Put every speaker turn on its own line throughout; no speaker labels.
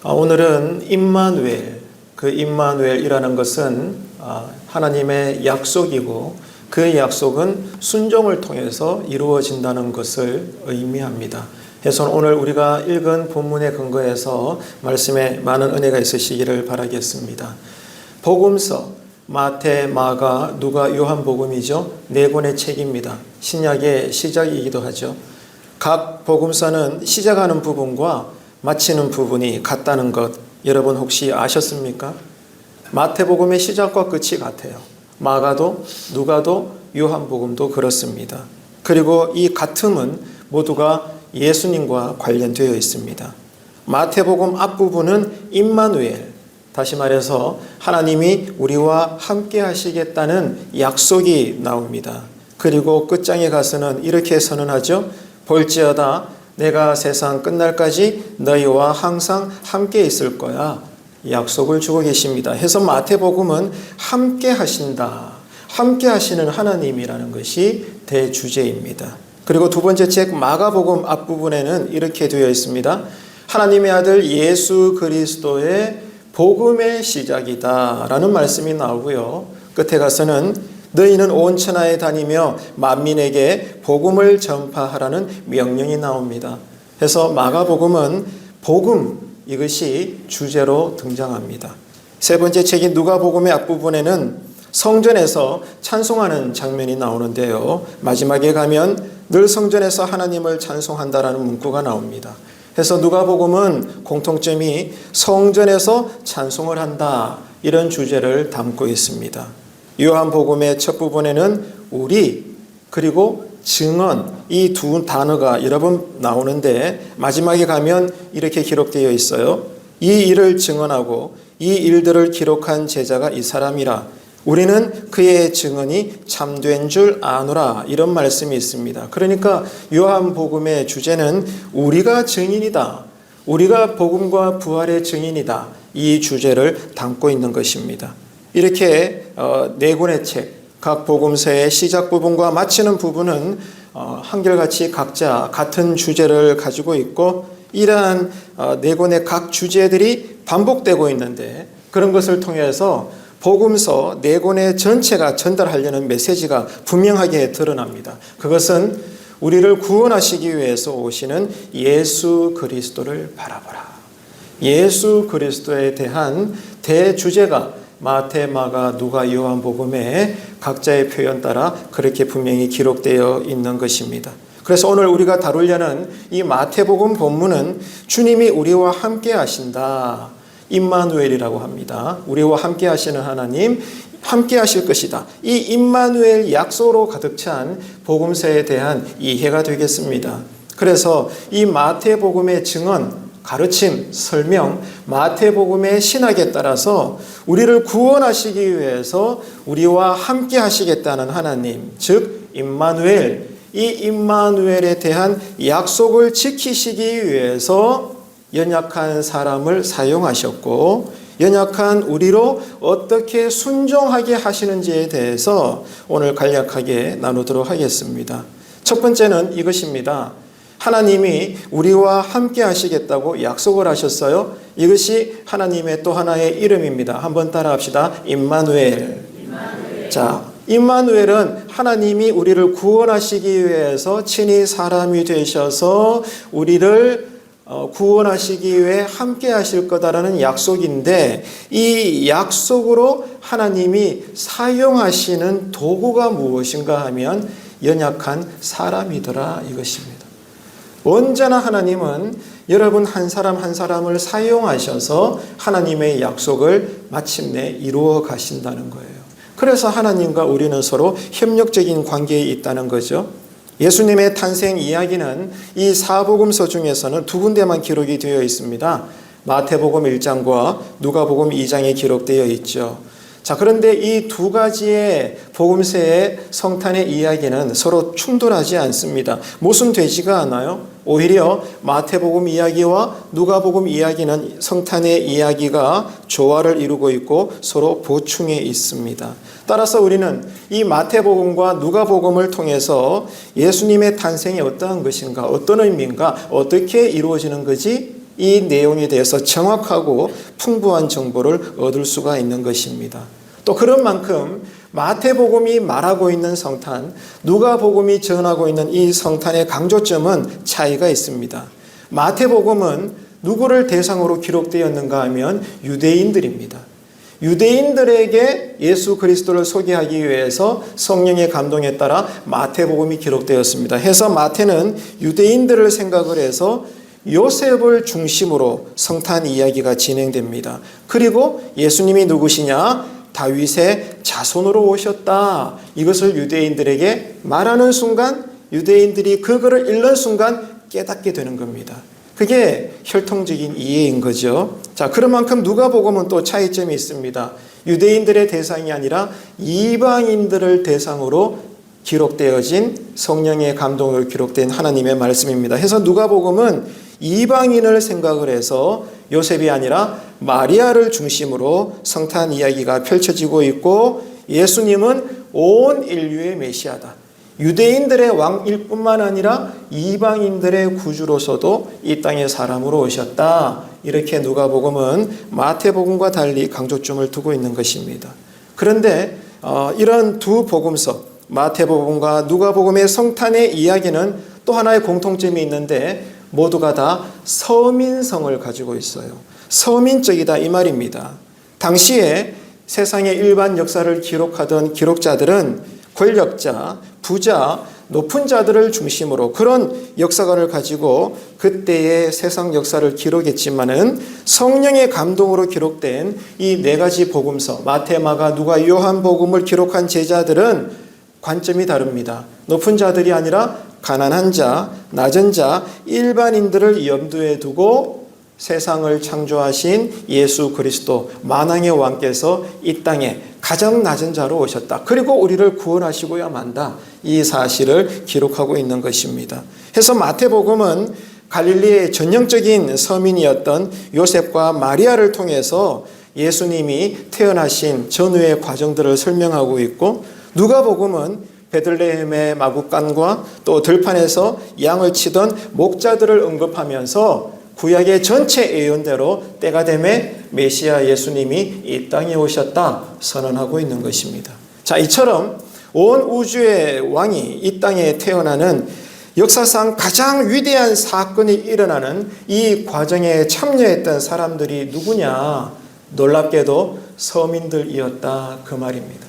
오늘은 임마누엘, 그 임마누엘이라는 것은 하나님의 약속이고 그 약속은 순종을 통해서 이루어진다는 것을 의미합니다. 그래서 오늘 우리가 읽은 본문에 근거해서 말씀에 많은 은혜가 있으시기를 바라겠습니다. 복음서, 마태, 마가, 누가, 요한복음이죠. 네 권의 책입니다. 신약의 시작이기도 하죠. 각 복음서는 시작하는 부분과 마치는 부분이 같다는 것 여러분 혹시 아셨습니까? 마태복음의 시작과 끝이 같아요. 마가도 누가도 요한복음도 그렇습니다. 그리고 이 같음은 모두가 예수님과 관련되어 있습니다. 마태복음 앞부분은 임마누엘, 다시 말해서 하나님이 우리와 함께 하시겠다는 약속이 나옵니다. 그리고 끝장에 가서는 이렇게 선언하죠. 볼지어다 내가 세상 끝날까지 너희와 항상 함께 있을 거야. 약속을 주고 계십니다. 해서 마태복음은 함께 하신다. 함께 하시는 하나님이라는 것이 대주제입니다. 그리고 두 번째 책 마가복음 앞부분에는 이렇게 되어 있습니다. 하나님의 아들 예수 그리스도의 복음의 시작이다 라는 말씀이 나오고요. 끝에 가서는 너희는 온 천하에 다니며 만민에게 복음을 전파하라는 명령이 나옵니다. 그래서 마가복음은 복음, 이것이 주제로 등장합니다. 세 번째 책인 누가복음의 앞부분에는 성전에서 찬송하는 장면이 나오는데요. 마지막에 가면 늘 성전에서 하나님을 찬송한다라는 문구가 나옵니다. 그래서 누가복음은 공통점이 성전에서 찬송을 한다, 이런 주제를 담고 있습니다. 요한복음의 첫 부분에는 우리 그리고 증언, 이 두 단어가 여러 번 나오는데 마지막에 가면 이렇게 기록되어 있어요. 이 일을 증언하고 이 일들을 기록한 제자가 이 사람이라 우리는 그의 증언이 참된 줄 아노라, 이런 말씀이 있습니다. 그러니까 요한복음의 주제는 우리가 증인이다, 우리가 복음과 부활의 증인이다, 이 주제를 담고 있는 것입니다. 이렇게 네 권의 책, 각 복음서의 시작 부분과 마치는 부분은 한결같이 각자 같은 주제를 가지고 있고 이러한 네 권의 각 주제들이 반복되고 있는데 그런 것을 통해서 복음서 네 권의 전체가 전달하려는 메시지가 분명하게 드러납니다. 그것은 우리를 구원하시기 위해서 오시는 예수 그리스도를 바라보라. 예수 그리스도에 대한 대주제가 마태, 마가, 누가, 요한복음에 각자의 표현 따라 그렇게 분명히 기록되어 있는 것입니다. 그래서 오늘 우리가 다루려는 이 마태복음 본문은 주님이 우리와 함께 하신다, 임마누엘이라고 합니다. 우리와 함께 하시는 하나님, 함께 하실 것이다. 이 임마누엘 약속으로 가득 찬 복음서에 대한 이해가 되겠습니다. 그래서 이 마태복음의 증언, 가르침, 설명, 마태복음의 신학에 따라서 우리를 구원하시기 위해서 우리와 함께 하시겠다는 하나님, 즉 임마누엘, 이 임마누엘에 대한 약속을 지키시기 위해서 연약한 사람을 사용하셨고 연약한 우리로 어떻게 순종하게 하시는지에 대해서 오늘 간략하게 나누도록 하겠습니다. 첫 번째는 이것입니다. 하나님이 우리와 함께 하시겠다고 약속을 하셨어요. 이것이 하나님의 또 하나의 이름입니다. 한번 따라합시다. 임마누엘. 자, 임마누엘은 하나님이 우리를 구원하시기 위해서 친히 사람이 되셔서 우리를 구원하시기 위해 함께 하실 거다라는 약속인데 이 약속으로 하나님이 사용하시는 도구가 무엇인가 하면 연약한 사람이더라, 이것입니다. 언제나 하나님은 여러분 한 사람 한 사람을 사용하셔서 하나님의 약속을 마침내 이루어 가신다는 거예요. 그래서 하나님과 우리는 서로 협력적인 관계에 있다는 거죠. 예수님의 탄생 이야기는 이 사복음서 중에서는 두 군데만 기록이 되어 있습니다. 마태복음 1장과 누가복음 2장에 기록되어 있죠. 자, 그런데 이 두 가지의 복음서의 성탄의 이야기는 서로 충돌하지 않습니다. 모순되지가 않아요. 오히려 마태복음 이야기와 누가복음 이야기는 성탄의 이야기가 조화를 이루고 있고 서로 보충해 있습니다. 따라서 우리는 이 마태복음과 누가복음을 통해서 예수님의 탄생이 어떠한 것인가, 어떤 의미인가, 어떻게 이루어지는 것이 이 내용에 대해서 정확하고 풍부한 정보를 얻을 수가 있는 것입니다. 또 그런 만큼 마태복음이 말하고 있는 성탄, 누가복음이 전하고 있는 이 성탄의 강조점은 차이가 있습니다. 마태복음은 누구를 대상으로 기록되었는가 하면 유대인들입니다. 유대인들에게 예수 그리스도를 소개하기 위해서 성령의 감동에 따라 마태복음이 기록되었습니다. 해서 마태는 유대인들을 생각을 해서 요셉을 중심으로 성탄 이야기가 진행됩니다. 그리고 예수님이 누구시냐? 다윗의 자손으로 오셨다. 이것을 유대인들에게 말하는 순간 유대인들이 그거를 읽는 순간 깨닫게 되는 겁니다. 그게 혈통적인 이해인 거죠. 자, 그런 만큼 누가복음은 또 차이점이 있습니다. 유대인들의 대상이 아니라 이방인들을 대상으로 기록되어진 성령의 감동으로 기록된 하나님의 말씀입니다. 해서 누가복음은 이방인을 생각을 해서 요셉이 아니라 마리아를 중심으로 성탄 이야기가 펼쳐지고 있고, 예수님은 온 인류의 메시아다. 유대인들의 왕일 뿐만 아니라 이방인들의 구주로서도 이 땅에 사람으로 오셨다. 이렇게 누가복음은 마태복음과 달리 강조점을 두고 있는 것입니다. 그런데 이런 두 복음서 마태복음과 누가복음의 성탄의 이야기는 또 하나의 공통점이 있는데 모두가 다 서민성을 가지고 있어요. 서민적이다 이 말입니다. 당시에 세상의 일반 역사를 기록하던 기록자들은 권력자, 부자, 높은 자들을 중심으로 그런 역사관을 가지고 그때의 세상 역사를 기록했지만은 성령의 감동으로 기록된 이 네 가지 복음서 마태, 마가, 누가, 요한 복음을 기록한 제자들은 관점이 다릅니다. 높은 자들이 아니라 가난한 자, 낮은 자, 일반인들을 염두에 두고 세상을 창조하신 예수 그리스도 만왕의 왕께서 이 땅에 가장 낮은 자로 오셨다. 그리고 우리를 구원하시고야 만다. 이 사실을 기록하고 있는 것입니다. 해서 마태복음은 갈릴리의 전형적인 서민이었던 요셉과 마리아를 통해서 예수님이 태어나신 전후의 과정들을 설명하고 있고, 누가복음은 베들레헴의 마구간과 또 들판에서 양을 치던 목자들을 언급하면서 구약의 전체 예언대로 때가 되매 메시아 예수님이 이 땅에 오셨다 선언하고 있는 것입니다. 자, 이처럼 온 우주의 왕이 이 땅에 태어나는 역사상 가장 위대한 사건이 일어나는 이 과정에 참여했던 사람들이 누구냐? 놀랍게도 서민들이었다 그 말입니다.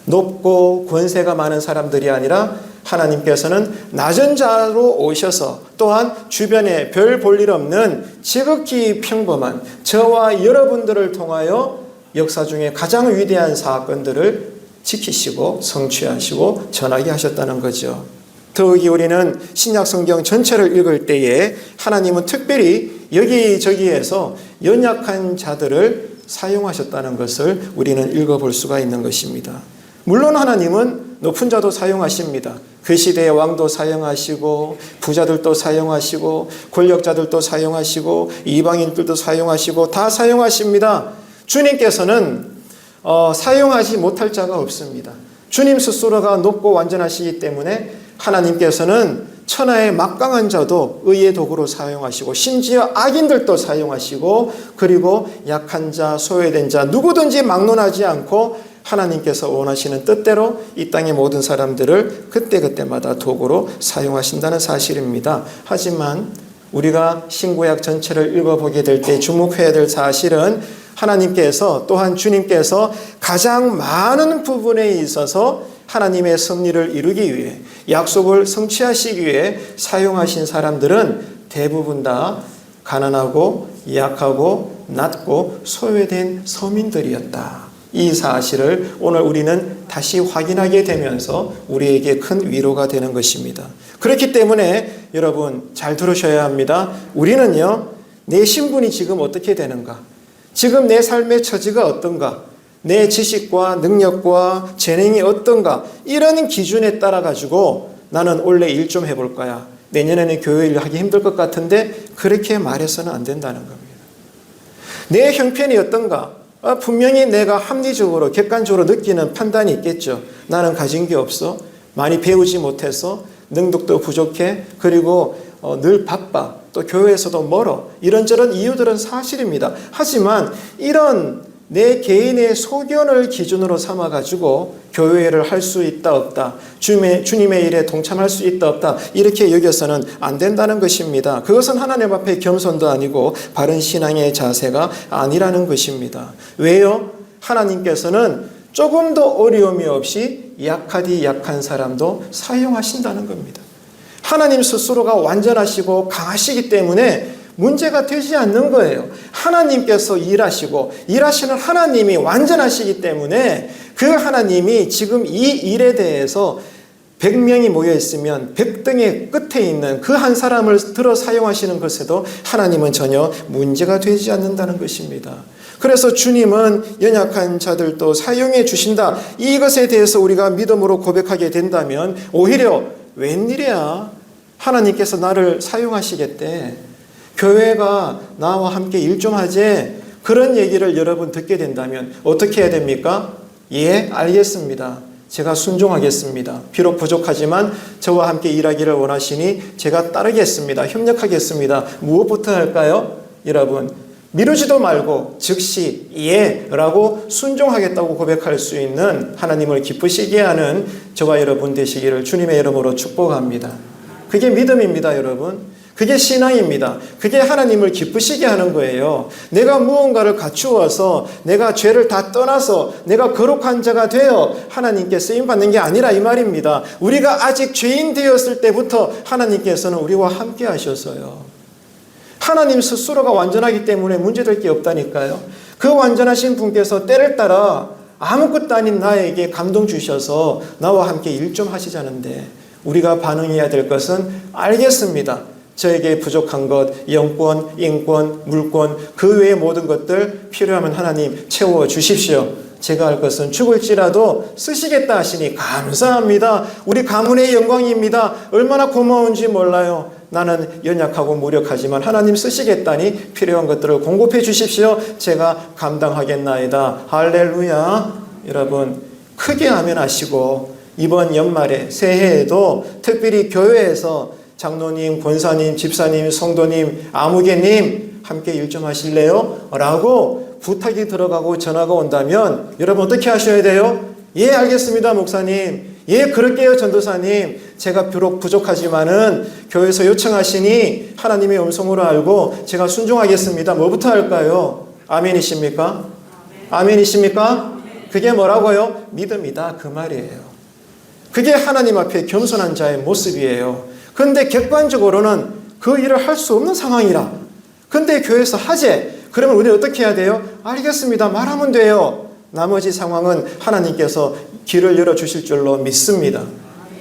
높고 권세가 많은 사람들이 아니라 하나님께서는 낮은 자로 오셔서 또한 주변에 별 볼 일 없는 지극히 평범한 저와 여러분들을 통하여 역사 중에 가장 위대한 사건들을 지키시고 성취하시고 전하게 하셨다는 거죠. 더욱이 우리는 신약 성경 전체를 읽을 때에 하나님은 특별히 여기저기에서 연약한 자들을 사용하셨다는 것을 우리는 읽어볼 수가 있는 것입니다. 물론 하나님은 높은 자도 사용하십니다. 그 시대의 왕도 사용하시고 부자들도 사용하시고 권력자들도 사용하시고 이방인들도 사용하시고 다 사용하십니다. 주님께서는 사용하지 못할 자가 없습니다. 주님 스스로가 높고 완전하시기 때문에 하나님께서는 천하의 막강한 자도 의의 도구로 사용하시고 심지어 악인들도 사용하시고 그리고 약한 자, 소외된 자 누구든지 막론하지 않고 하나님께서 원하시는 뜻대로 이 땅의 모든 사람들을 그때그때마다 도구로 사용하신다는 사실입니다. 하지만 우리가 신구약 전체를 읽어보게 될 때 주목해야 될 사실은 하나님께서 또한 주님께서 가장 많은 부분에 있어서 하나님의 섭리를 이루기 위해 약속을 성취하시기 위해 사용하신 사람들은 대부분 다 가난하고 약하고 낮고 소외된 서민들이었다. 이 사실을 오늘 우리는 다시 확인하게 되면서 우리에게 큰 위로가 되는 것입니다. 그렇기 때문에 여러분 잘 들으셔야 합니다. 우리는요, 내 신분이 지금 어떻게 되는가? 지금 내 삶의 처지가 어떤가? 내 지식과 능력과 재능이 어떤가 이런 기준에 따라 가지고 나는 올해 일 좀 해볼 거야. 내년에는 교회 일 하기 힘들 것 같은데 그렇게 말해서는 안 된다는 겁니다. 내 형편이 어떤가? 분명히 내가 합리적으로 객관적으로 느끼는 판단이 있겠죠. 나는 가진 게 없어. 많이 배우지 못해서 능력도 부족해. 그리고 늘 바빠. 또 교회에서도 멀어. 이런저런 이유들은 사실입니다. 하지만 이런 내 개인의 소견을 기준으로 삼아가지고 교회를 할 수 있다 없다, 주님의 일에 동참할 수 있다 없다 이렇게 여겨서는 안 된다는 것입니다. 그것은 하나님 앞에 겸손도 아니고 바른 신앙의 자세가 아니라는 것입니다. 왜요? 하나님께서는 조금도 어려움이 없이 약하디 약한 사람도 사용하신다는 겁니다. 하나님 스스로가 완전하시고 강하시기 때문에 문제가 되지 않는 거예요. 하나님께서 일하시는 하나님이 완전하시기 때문에 그 하나님이 지금 이 일에 대해서 100명이 모여 있으면 100등의 끝에 있는 그 한 사람을 들어 사용하시는 것에도 하나님은 전혀 문제가 되지 않는다는 것입니다. 그래서 주님은 연약한 자들도 사용해 주신다. 이것에 대해서 우리가 믿음으로 고백하게 된다면 오히려 웬일이야? 하나님께서 나를 사용하시겠대. 교회가 나와 함께 일 좀 하지. 그런 얘기를 여러분 듣게 된다면 어떻게 해야 됩니까? 예, 알겠습니다. 제가 순종하겠습니다. 비록 부족하지만 저와 함께 일하기를 원하시니 제가 따르겠습니다. 협력하겠습니다. 무엇부터 할까요? 여러분, 미루지도 말고 즉시 예 라고 순종하겠다고 고백할 수 있는 하나님을 기쁘시게 하는 저와 여러분 되시기를 주님의 이름으로 축복합니다. 그게 믿음입니다, 여러분. 그게 신앙입니다. 그게 하나님을 기쁘시게 하는 거예요. 내가 무언가를 갖추어서 내가 죄를 다 떠나서 내가 거룩한 자가 되어 하나님께 쓰임받는 게 아니라 이 말입니다. 우리가 아직 죄인 되었을 때부터 하나님께서는 우리와 함께 하셔서요. 하나님 스스로가 완전하기 때문에 문제될 게 없다니까요. 그 완전하신 분께서 때를 따라 아무것도 아닌 나에게 감동 주셔서 나와 함께 일 좀 하시자는데 우리가 반응해야 될 것은 알겠습니다. 저에게 부족한 것, 영권, 인권, 물권, 그 외의 모든 것들 필요하면 하나님 채워주십시오. 제가 할 것은 죽을지라도 쓰시겠다 하시니 감사합니다. 우리 가문의 영광입니다. 얼마나 고마운지 몰라요. 나는 연약하고 무력하지만 하나님 쓰시겠다니 필요한 것들을 공급해 주십시오. 제가 감당하겠나이다. 할렐루야. 여러분 크게 아멘 하시고 이번 연말에 새해에도 특별히 교회에서 장로님, 권사님, 집사님, 성도님, 아무개님 함께 일 좀 하실래요? 라고 부탁이 들어가고 전화가 온다면 여러분 어떻게 하셔야 돼요? 예, 알겠습니다, 목사님. 예, 그럴게요, 전도사님. 제가 비록 부족하지만은 교회에서 요청하시니 하나님의 음성으로 알고 제가 순종하겠습니다. 뭐부터 할까요? 아멘이십니까? 아멘이십니까? 그게 뭐라고요? 믿음이다, 그 말이에요. 그게 하나님 앞에 겸손한 자의 모습이에요. 그런데 객관적으로는 그 일을 할 수 없는 상황이라. 근데 교회에서 하재. 그러면 우리는 어떻게 해야 돼요? 알겠습니다. 말하면 돼요. 나머지 상황은 하나님께서 길을 열어주실 줄로 믿습니다.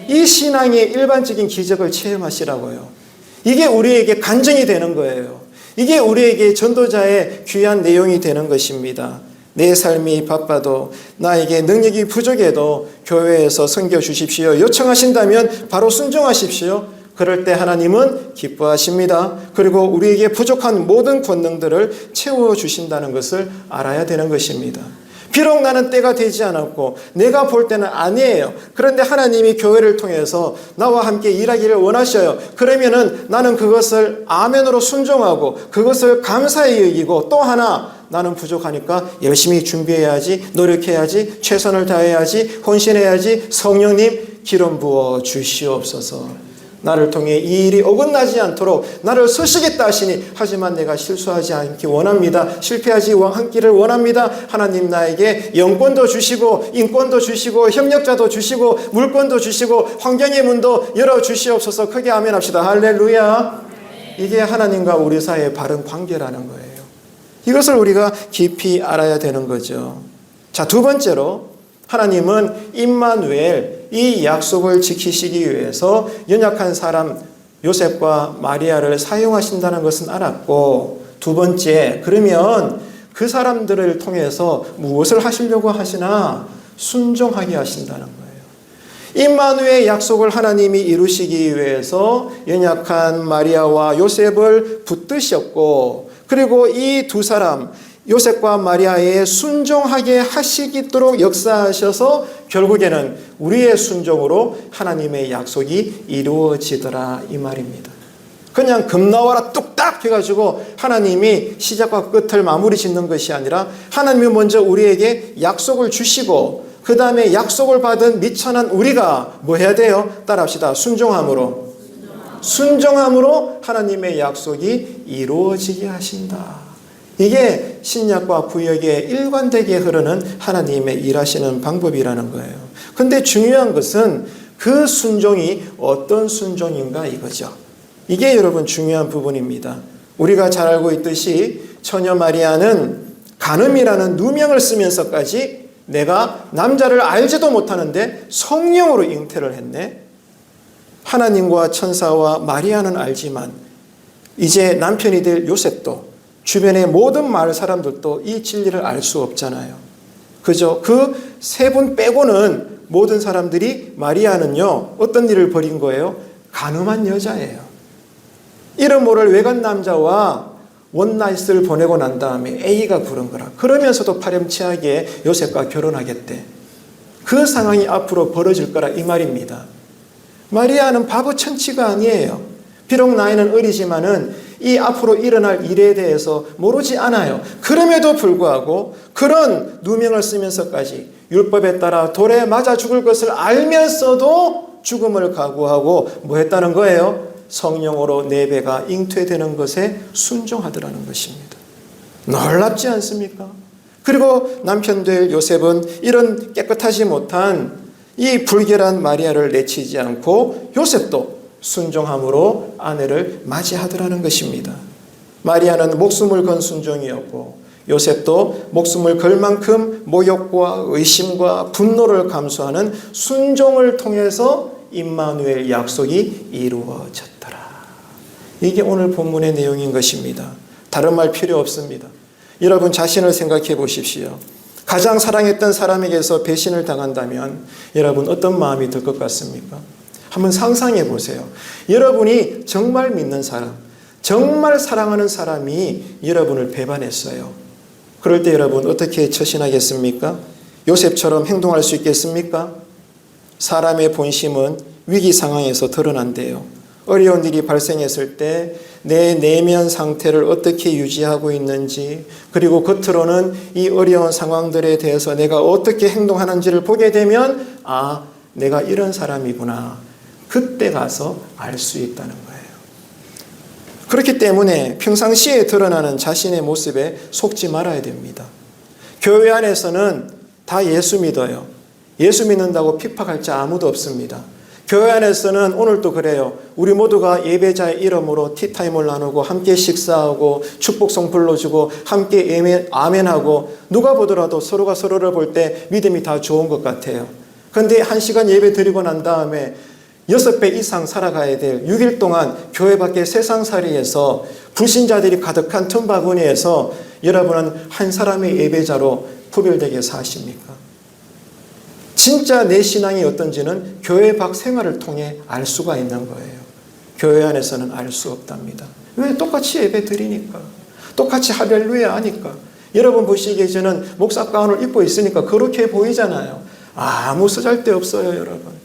이 신앙의 일반적인 기적을 체험하시라고요. 이게 우리에게 간증이 되는 거예요. 이게 우리에게 전도자의 귀한 내용이 되는 것입니다. 내 삶이 바빠도 나에게 능력이 부족해도 교회에서 섬겨주십시오. 요청하신다면 바로 순종하십시오. 그럴 때 하나님은 기뻐하십니다. 그리고 우리에게 부족한 모든 권능들을 채워주신다는 것을 알아야 되는 것입니다. 비록 나는 때가 되지 않았고 내가 볼 때는 아니에요. 그런데 하나님이 교회를 통해서 나와 함께 일하기를 원하셔요. 그러면은 나는 그것을 아멘으로 순종하고 그것을 감사히 여기고 또 하나 나는 부족하니까 열심히 준비해야지, 노력해야지, 최선을 다해야지, 헌신해야지. 성령님 기름 부어 주시옵소서. 나를 통해 이 일이 어긋나지 않도록 나를 쓰시겠다 하시니 하지만 내가 실수하지 않기 원합니다. 실패하지 않기를 원합니다. 하나님 나에게 영권도 주시고 인권도 주시고 협력자도 주시고 물권도 주시고 환경의 문도 열어주시옵소서. 크게 아멘 합시다. 할렐루야. 이게 하나님과 우리 사이의 바른 관계라는 거예요. 이것을 우리가 깊이 알아야 되는 거죠. 자, 두 번째로 하나님은 임마누엘, 이 약속을 지키시기 위해서 연약한 사람 요셉과 마리아를 사용하신다는 것은 알았고, 두 번째, 그러면 그 사람들을 통해서 무엇을 하시려고 하시나? 순종하게 하신다는 거예요. 임마누엘의 약속을 하나님이 이루시기 위해서 연약한 마리아와 요셉을 붙드셨고, 그리고 이 두 사람 요셉과 마리아의 순종하게 하시도록 역사하셔서 결국에는 우리의 순종으로 하나님의 약속이 이루어지더라 이 말입니다. 그냥 금나와라 뚝딱 해가지고 하나님이 시작과 끝을 마무리 짓는 것이 아니라 하나님이 먼저 우리에게 약속을 주시고 그 다음에 약속을 받은 미천한 우리가 뭐 해야 돼요? 따라합시다. 순종함으로 하나님의 약속이 이루어지게 하신다. 이게 신약과 구약에 일관되게 흐르는 하나님의 일하시는 방법이라는 거예요. 근데 중요한 것은 그 순종이 어떤 순종인가 이거죠. 이게 여러분 중요한 부분입니다. 우리가 잘 알고 있듯이 처녀 마리아는 간음이라는 누명을 쓰면서까지 내가 남자를 알지도 못하는데 성령으로 잉태를 했네. 하나님과 천사와 마리아는 알지만 이제 남편이 될 요셉도 주변의 모든 마을 사람들도 이 진리를 알 수 없잖아요. 그죠? 그 세 분 빼고는 모든 사람들이 마리아는요 어떤 일을 벌인 거예요? 간음한 여자예요. 이름 모를 외간 남자와 원나잇을 보내고 난 다음에 A가 부른 거라. 그러면서도 파렴치하게 요셉과 결혼하겠대. 그 상황이 앞으로 벌어질 거라 이 말입니다. 마리아는 바보 천치가 아니에요. 비록 나이는 어리지만은 이 앞으로 일어날 일에 대해서 모르지 않아요. 그럼에도 불구하고 그런 누명을 쓰면서까지 율법에 따라 돌에 맞아 죽을 것을 알면서도 죽음을 각오하고 뭐 했다는 거예요? 성령으로 네 배가 잉태되는 것에 순종하더라는 것입니다. 놀랍지 않습니까? 그리고 남편 될 요셉은 이런 깨끗하지 못한 이 불결한 마리아를 내치지 않고 요셉도 순종함으로 아내를 맞이하더라는 것입니다. 마리아는 목숨을 건 순종이었고 요셉도 목숨을 걸 만큼 모욕과 의심과 분노를 감수하는 순종을 통해서 임마누엘 약속이 이루어졌더라. 이게 오늘 본문의 내용인 것입니다. 다른 말 필요 없습니다. 여러분 자신을 생각해 보십시오. 가장 사랑했던 사람에게서 배신을 당한다면 여러분 어떤 마음이 들 것 같습니까? 한번 상상해 보세요. 여러분이 정말 믿는 사람, 정말 사랑하는 사람이 여러분을 배반했어요. 그럴 때 여러분 어떻게 처신하겠습니까? 요셉처럼 행동할 수 있겠습니까? 사람의 본심은 위기 상황에서 드러난대요. 어려운 일이 발생했을 때 내 내면 상태를 어떻게 유지하고 있는지, 그리고 겉으로는 이 어려운 상황들에 대해서 내가 어떻게 행동하는지를 보게 되면 아, 내가 이런 사람이구나. 그때 가서 알 수 있다는 거예요. 그렇기 때문에 평상시에 드러나는 자신의 모습에 속지 말아야 됩니다. 교회 안에서는 다 예수 믿어요. 예수 믿는다고 핍박할 자 아무도 없습니다. 교회 안에서는 오늘도 그래요. 우리 모두가 예배자의 이름으로 티타임을 나누고 함께 식사하고 축복송 불러주고 함께 아멘하고 누가 보더라도 서로가 서로를 볼 때 믿음이 다 좋은 것 같아요. 그런데 1시간 예배 드리고 난 다음에 6배 이상 살아가야 될 6일 동안 교회 밖의 세상살이에서 불신자들이 가득한 틈바구니에서 여러분은 한 사람의 예배자로 구별되게 사십니까? 진짜 내 신앙이 어떤지는 교회 밖 생활을 통해 알 수가 있는 거예요. 교회 안에서는 알 수 없답니다. 왜? 똑같이 예배 드리니까. 똑같이 할렐루야 하니까. 여러분 보시기에 저는 목사 가운을 입고 있으니까 그렇게 보이잖아요. 아무 쓰잘데없어요, 여러분.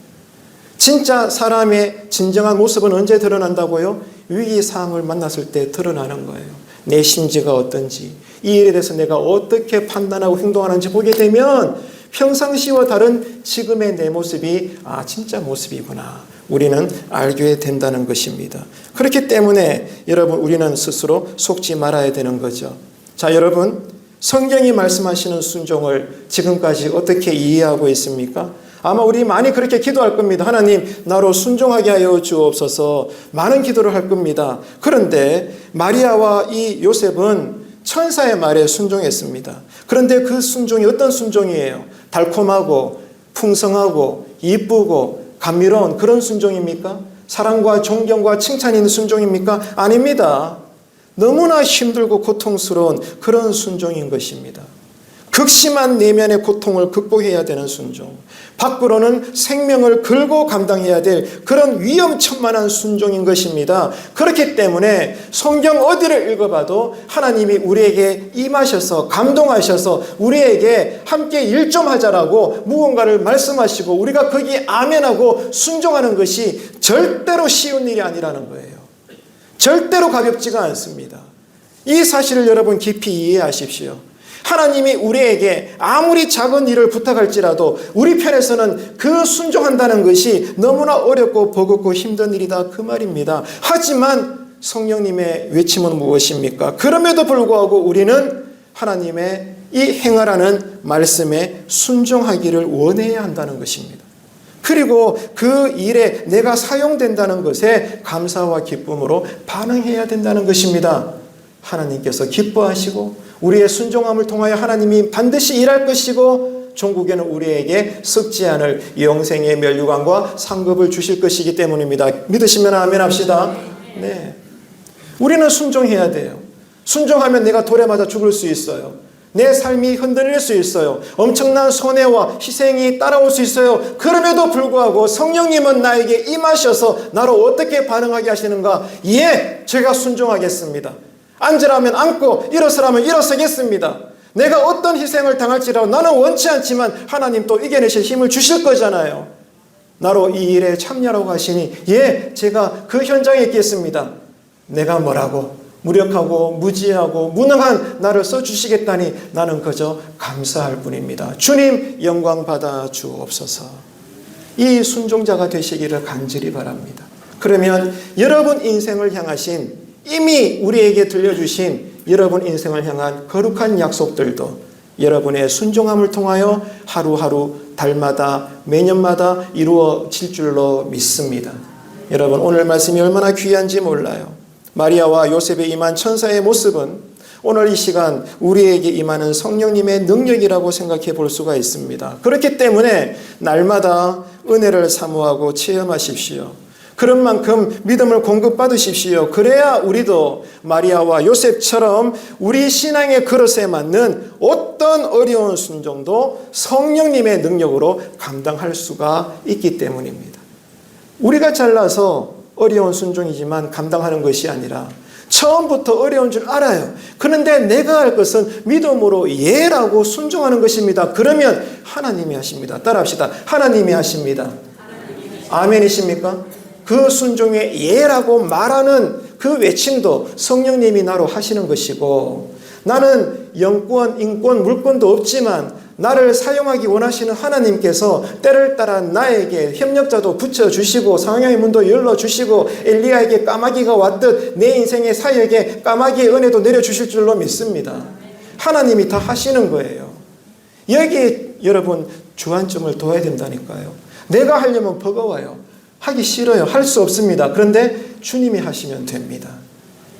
진짜 사람의 진정한 모습은 언제 드러난다고요? 위기상황을 만났을 때 드러나는 거예요. 내 심지가 어떤지, 이 일에 대해서 내가 어떻게 판단하고 행동하는지 보게 되면 평상시와 다른 지금의 내 모습이 아, 진짜 모습이구나. 우리는 알게 된다는 것입니다. 그렇기 때문에 여러분 우리는 스스로 속지 말아야 되는 거죠. 자, 여러분 성경이 말씀하시는 순종을 지금까지 어떻게 이해하고 있습니까? 아마 우리 많이 그렇게 기도할 겁니다. 하나님 나로 순종하게 하여 주옵소서. 많은 기도를 할 겁니다. 그런데 마리아와 이 요셉은 천사의 말에 순종했습니다. 그런데 그 순종이 어떤 순종이에요? 달콤하고 풍성하고 이쁘고 감미로운 그런 순종입니까? 사랑과 존경과 칭찬이 있는 순종입니까? 아닙니다. 너무나 힘들고 고통스러운 그런 순종인 것입니다. 극심한 내면의 고통을 극복해야 되는 순종, 밖으로는 생명을 걸고 감당해야 될 그런 위험천만한 순종인 것입니다. 그렇기 때문에 성경 어디를 읽어봐도 하나님이 우리에게 임하셔서 감동하셔서 우리에게 함께 일 좀 하자라고 무언가를 말씀하시고 우리가 거기에 아멘하고 순종하는 것이 절대로 쉬운 일이 아니라는 거예요. 절대로 가볍지가 않습니다. 이 사실을 여러분 깊이 이해하십시오. 하나님이 우리에게 아무리 작은 일을 부탁할지라도 우리 편에서는 그 순종한다는 것이 너무나 어렵고 버겁고 힘든 일이다 그 말입니다. 하지만 성령님의 외침은 무엇입니까? 그럼에도 불구하고 우리는 하나님의 이 행하라는 말씀에 순종하기를 원해야 한다는 것입니다. 그리고 그 일에 내가 사용된다는 것에 감사와 기쁨으로 반응해야 된다는 것입니다. 하나님께서 기뻐하시고 우리의 순종함을 통하여 하나님이 반드시 일할 것이고 종국에는 우리에게 썩지 않을 영생의 면류관과 상급을 주실 것이기 때문입니다. 믿으시면 아멘 합시다. 네. 우리는 순종해야 돼요. 순종하면 내가 돌에 맞아 죽을 수 있어요. 내 삶이 흔들릴 수 있어요. 엄청난 손해와 희생이 따라올 수 있어요. 그럼에도 불구하고 성령님은 나에게 임하셔서 나로 어떻게 반응하게 하시는가? 예, 제가 순종하겠습니다. 앉으라면 앉고 일어서라면 일어서겠습니다. 내가 어떤 희생을 당할지라도 나는 원치 않지만 하나님 또 이겨내실 힘을 주실 거잖아요. 나로 이 일에 참여하라고 하시니 예, 제가 그 현장에 있겠습니다. 내가 뭐라고 무력하고 무지하고 무능한 나를 써주시겠다니 나는 그저 감사할 뿐입니다. 주님 영광 받아 주옵소서. 이 순종자가 되시기를 간절히 바랍니다. 그러면 여러분 인생을 향하신 이미 우리에게 들려주신 여러분 인생을 향한 거룩한 약속들도 여러분의 순종함을 통하여 하루하루 달마다 매년마다 이루어질 줄로 믿습니다. 여러분 오늘 말씀이 얼마나 귀한지 몰라요. 마리아와 요셉의 임한 천사의 모습은 오늘 이 시간 우리에게 임하는 성령님의 능력이라고 생각해 볼 수가 있습니다. 그렇기 때문에 날마다 은혜를 사모하고 체험하십시오. 그런 만큼 믿음을 공급받으십시오. 그래야 우리도 마리아와 요셉처럼 우리 신앙의 그릇에 맞는 어떤 어려운 순종도 성령님의 능력으로 감당할 수가 있기 때문입니다. 우리가 잘나서 어려운 순종이지만 감당하는 것이 아니라 처음부터 어려운 줄 알아요. 그런데 내가 할 것은 믿음으로 예라고 순종하는 것입니다. 그러면 하나님이 하십니다. 따라합시다. 하나님이 하십니다. 아멘이십니까? 그 순종에 예라고 말하는 그 외침도 성령님이 나로 하시는 것이고 나는 영권, 인권, 물권도 없지만 나를 사용하기 원하시는 하나님께서 때를 따라 나에게 협력자도 붙여주시고 상향의 문도 열어주시고 엘리야에게 까마귀가 왔듯 내 인생의 사역에 까마귀의 은혜도 내려주실 줄로 믿습니다. 하나님이 다 하시는 거예요. 여기에 여러분 주안점을 둬야 된다니까요. 내가 하려면 버거워요. 하기 싫어요. 할 수 없습니다. 그런데 주님이 하시면 됩니다.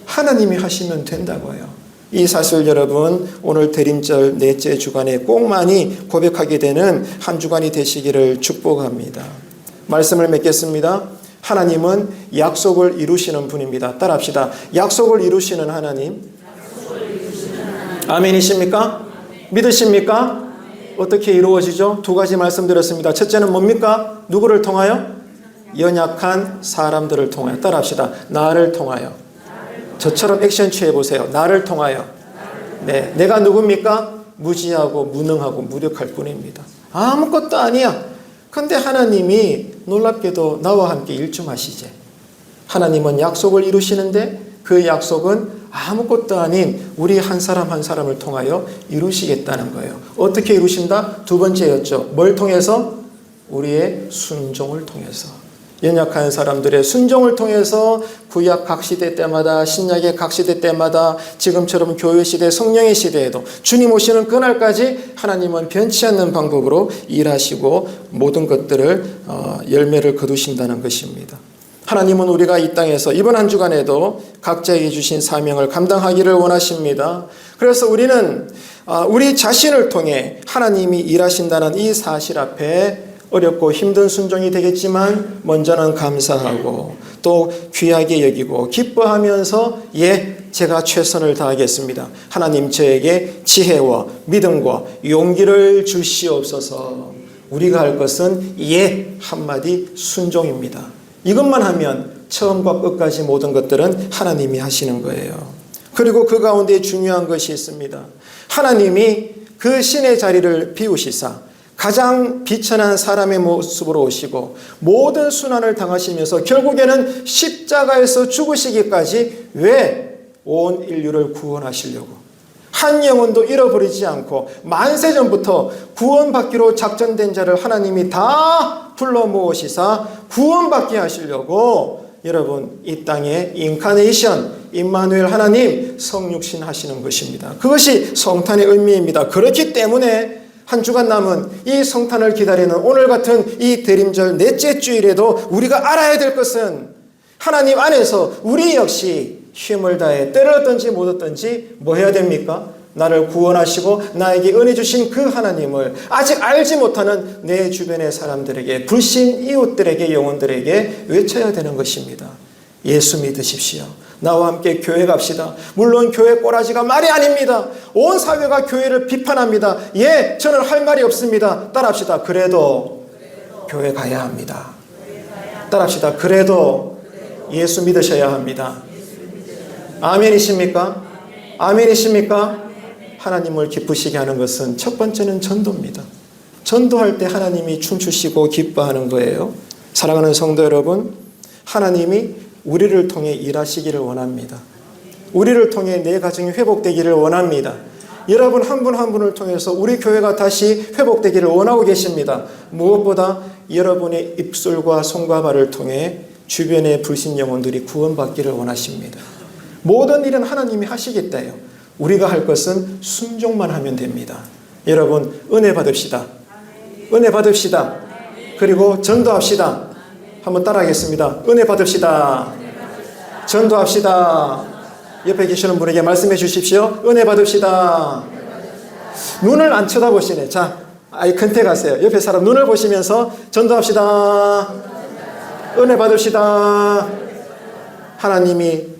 하나님이 하시면 된다고요. 이 사실 여러분 오늘 대림절 넷째 주간에 꼭 많이 고백하게 되는 한 주간이 되시기를 축복합니다. 말씀을 맺겠습니다. 하나님은 약속을 이루시는 분입니다. 따라합시다. 약속을 이루시는 하나님. 아멘이십니까? 믿으십니까? 어떻게 이루어지죠? 두 가지 말씀드렸습니다. 첫째는 뭡니까? 누구를 통하여? 연약한 사람들을 통하여. 따라합시다. 나를 통하여. 저처럼 액션 취해보세요. 나를 통하여. 네, 내가 누굽니까? 무지하고 무능하고 무력할 뿐입니다. 아무것도 아니야. 그런데 하나님이 놀랍게도 나와 함께 일 좀 하시지. 하나님은 약속을 이루시는데 그 약속은 아무것도 아닌 우리 한 사람 한 사람을 통하여 이루시겠다는 거예요. 어떻게 이루신다? 두 번째였죠. 뭘 통해서? 우리의 순종을 통해서. 연약한 사람들의 순종을 통해서 구약 각 시대 때마다 신약의 각 시대 때마다 지금처럼 교회 시대 성령의 시대에도 주님 오시는 그날까지 하나님은 변치 않는 방법으로 일하시고 모든 것들을 열매를 거두신다는 것입니다. 하나님은 우리가 이 땅에서 이번 한 주간에도 각자에게 주신 사명을 감당하기를 원하십니다. 그래서 우리는 우리 자신을 통해 하나님이 일하신다는 이 사실 앞에 어렵고 힘든 순종이 되겠지만 먼저는 감사하고 또 귀하게 여기고 기뻐하면서 예, 제가 최선을 다하겠습니다. 하나님 저에게 지혜와 믿음과 용기를 주시옵소서. 우리가 할 것은 예 한마디 순종입니다. 이것만 하면 처음과 끝까지 모든 것들은 하나님이 하시는 거예요. 그리고 그 가운데 중요한 것이 있습니다. 하나님이 그 신의 자리를 비우시사 가장 비천한 사람의 모습으로 오시고 모든 순환을 당하시면서 결국에는 십자가에서 죽으시기까지 왜 온 인류를 구원하시려고 한 영혼도 잃어버리지 않고 만세전부터 구원받기로 작정된 자를 하나님이 다 불러 모으시사 구원받게 하시려고 여러분 이 땅에 인카네이션 임마누엘 하나님 성육신 하시는 것입니다. 그것이 성탄의 의미입니다. 그렇기 때문에 한 주간 남은 이 성탄을 기다리는 오늘 같은 이 대림절 넷째 주일에도 우리가 알아야 될 것은 하나님 안에서 우리 역시 힘을 다해 때를 얻든지 못 얻든지 뭐 해야 됩니까? 나를 구원하시고 나에게 은혜 주신 그 하나님을 아직 알지 못하는 내 주변의 사람들에게 불신 이웃들에게 영혼들에게 외쳐야 되는 것입니다. 예수 믿으십시오. 나와 함께 교회 갑시다. 물론 교회 꼬라지가 말이 아닙니다. 온 사회가 교회를 비판합니다. 예, 저는 할 말이 없습니다. 따라합시다. 그래도 교회 가야 합니다. 따라합시다. 그래도 예수 믿으셔야 합니다. 아멘이십니까? 아멘이십니까? 하나님을 기쁘시게 하는 것은 첫 번째는 전도입니다. 전도할 때 하나님이 춤추시고 기뻐하는 거예요. 사랑하는 성도 여러분, 하나님이 우리를 통해 일하시기를 원합니다. 우리를 통해 내 가정이 회복되기를 원합니다. 여러분 한 분 한 분을 통해서 우리 교회가 다시 회복되기를 원하고 계십니다. 무엇보다 여러분의 입술과 손과 발을 통해 주변의 불신 영혼들이 구원받기를 원하십니다. 모든 일은 하나님이 하시겠다요. 우리가 할 것은 순종만 하면 됩니다. 여러분 은혜 받읍시다. 은혜 받읍시다. 그리고 전도합시다. 한번 따라하겠습니다. 은혜 받읍시다. 전도합시다. 옆에 계시는 분에게 말씀해 주십시오. 은혜 받읍시다. 눈을 안 쳐다보시네. 자, 아이 컨택하세요. 옆에 사람 눈을 보시면서 전도합시다. 은혜 받읍시다. 하나님이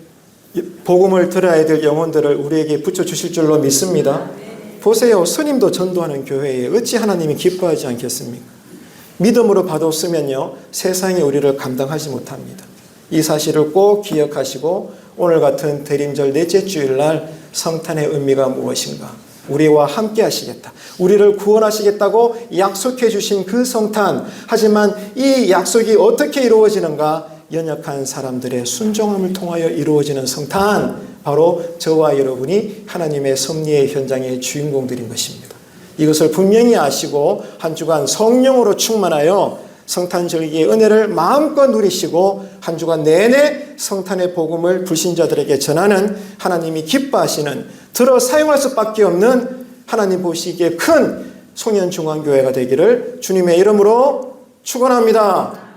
복음을 들어야 될 영혼들을 우리에게 붙여주실 줄로 믿습니다. 보세요. 스님도 전도하는 교회에 어찌 하나님이 기뻐하지 않겠습니까? 믿음으로 받았으면요 세상이 우리를 감당하지 못합니다. 이 사실을 꼭 기억하시고 오늘 같은 대림절 넷째 주일날 성탄의 의미가 무엇인가? 우리와 함께 하시겠다. 우리를 구원하시겠다고 약속해 주신 그 성탄. 하지만 이 약속이 어떻게 이루어지는가? 연약한 사람들의 순종함을 통하여 이루어지는 성탄. 바로 저와 여러분이 하나님의 섭리의 현장의 주인공들인 것입니다. 이것을 분명히 아시고 한 주간 성령으로 충만하여 성탄절기의 은혜를 마음껏 누리시고 한 주간 내내 성탄의 복음을 불신자들에게 전하는 하나님이 기뻐하시는 들어 사용할 수밖에 없는 하나님 보시기에 큰 송년중앙교회가 되기를 주님의 이름으로 축원합니다.